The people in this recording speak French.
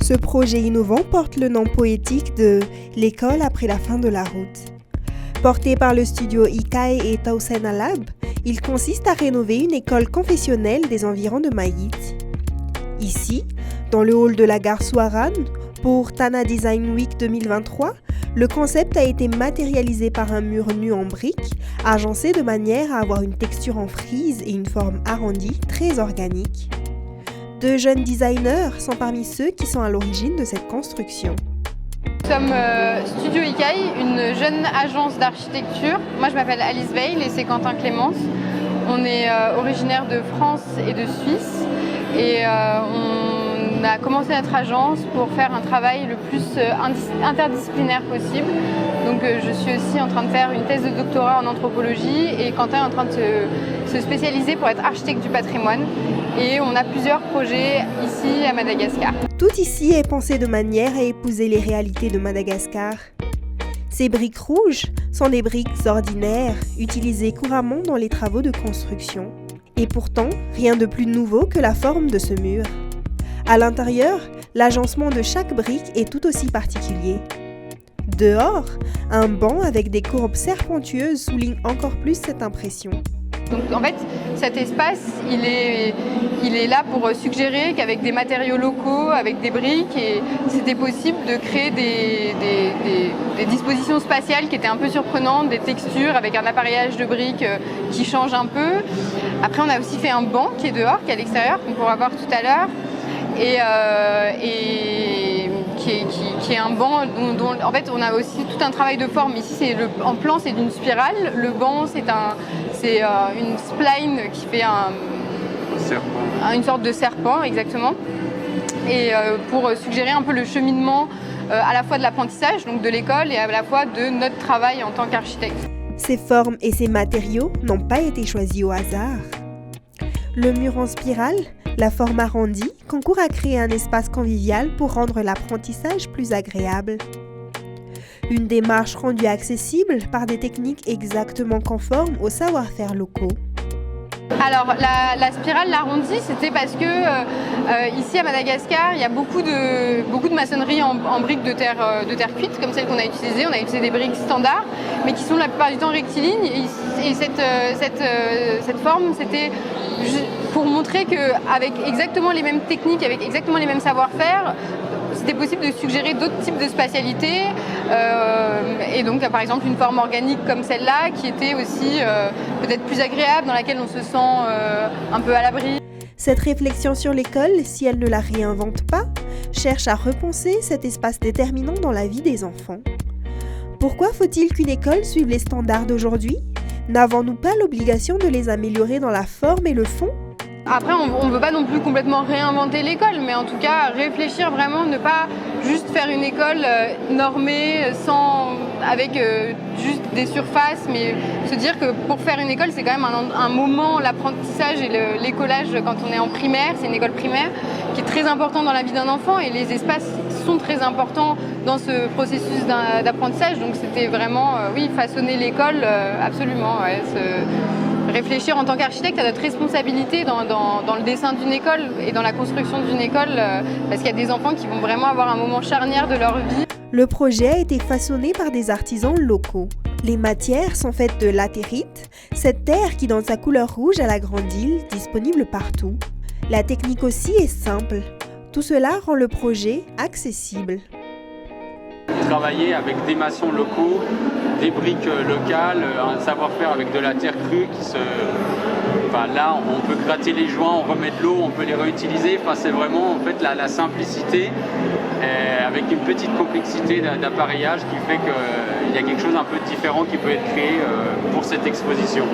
Ce projet innovant porte le nom poétique de « L'école après la fin de la route ». Porté par le studio Ikai et Tausena Lab, il consiste à rénover une école confessionnelle des environs de Maït. Ici, dans le hall de la gare Souaran, pour Tana Design Week 2023, le concept a été matérialisé par un mur nu en briques, agencé de manière à avoir une texture en frise et une forme arrondie très organique. 2 jeunes designers sont parmi ceux qui sont à l'origine de cette construction. Nous sommes Studio Ikai, une jeune agence d'architecture. Moi je m'appelle Alice Veil et c'est Quentin Clémence. On est originaire de France et de Suisse et on a commencé notre agence pour faire un travail le plus interdisciplinaire possible. Donc je suis aussi en train de faire une thèse de doctorat en anthropologie et Quentin est en train de se spécialiser pour être architecte du patrimoine. Et on a plusieurs projets ici à Madagascar. Tout ici est pensé de manière à épouser les réalités de Madagascar. Ces briques rouges sont des briques ordinaires, utilisées couramment dans les travaux de construction. Et pourtant, rien de plus nouveau que la forme de ce mur. À l'intérieur, l'agencement de chaque brique est tout aussi particulier. Dehors, un banc avec des courbes serpentueuses souligne encore plus cette impression. Donc en fait, cet espace, il est là pour suggérer qu'avec des matériaux locaux, avec des briques, c'était possible de créer des dispositions spatiales qui étaient un peu surprenantes, des textures avec un appareillage de briques qui change un peu. Après, on a aussi fait un banc qui est dehors, qui est à l'extérieur, qu'on pourra voir tout à l'heure. Et qui est un banc dont en fait on a aussi tout un travail de forme. Ici en plan c'est d'une spirale, le banc c'est une spline qui fait une sorte de serpent exactement. Et pour suggérer un peu le cheminement à la fois de l'apprentissage, donc de l'école, et à la fois de notre travail en tant qu'architecte. Ces formes et ces matériaux n'ont pas été choisis au hasard. Le mur en spirale, la forme arrondie, concourt à créer un espace convivial pour rendre l'apprentissage plus agréable. Une démarche rendue accessible par des techniques exactement conformes aux savoir-faire locaux. Alors la spirale, l'arrondi, c'était parce que ici à Madagascar, il y a beaucoup de maçonnerie en briques de terre cuite, comme celle qu'on a utilisée. On a utilisé des briques standards, mais qui sont la plupart du temps rectilignes. Et cette forme, c'était pour montrer qu'avec exactement les mêmes techniques, avec exactement les mêmes savoir-faire, c'était possible de suggérer d'autres types de spatialité et donc par exemple une forme organique comme celle-là qui était aussi peut-être plus agréable, dans laquelle on se sent un peu à l'abri. Cette réflexion sur l'école, si elle ne la réinvente pas, cherche à repenser cet espace déterminant dans la vie des enfants. Pourquoi faut-il qu'une école suive les standards d'aujourd'hui ? N'avons-nous pas l'obligation de les améliorer dans la forme et le fond ? Après, on ne veut pas non plus complètement réinventer l'école, mais en tout cas réfléchir vraiment, ne pas juste faire une école normée, avec juste des surfaces, mais se dire que pour faire une école, c'est quand même un moment, l'apprentissage et l'écolage quand on est en primaire, c'est une école primaire, qui est très important dans la vie d'un enfant, et les espaces sont très importants dans ce processus d'apprentissage. Donc c'était vraiment, façonner l'école, absolument. Ouais, réfléchir en tant qu'architecte à notre responsabilité dans le dessin d'une école et dans la construction d'une école, parce qu'il y a des enfants qui vont vraiment avoir un moment charnière de leur vie. Le projet a été façonné par des artisans locaux. Les matières sont faites de latérite, cette terre qui donne sa couleur rouge à la grande île, disponible partout. La technique aussi est simple. Tout cela rend le projet accessible. Travailler avec des maçons locaux, des briques locales, un savoir-faire avec de la terre crue là on peut gratter les joints, on remet de l'eau, on peut les réutiliser. C'est vraiment en fait la simplicité avec une petite complexité d'appareillage qui fait qu'il y a quelque chose un peu différent qui peut être créé pour cette exposition.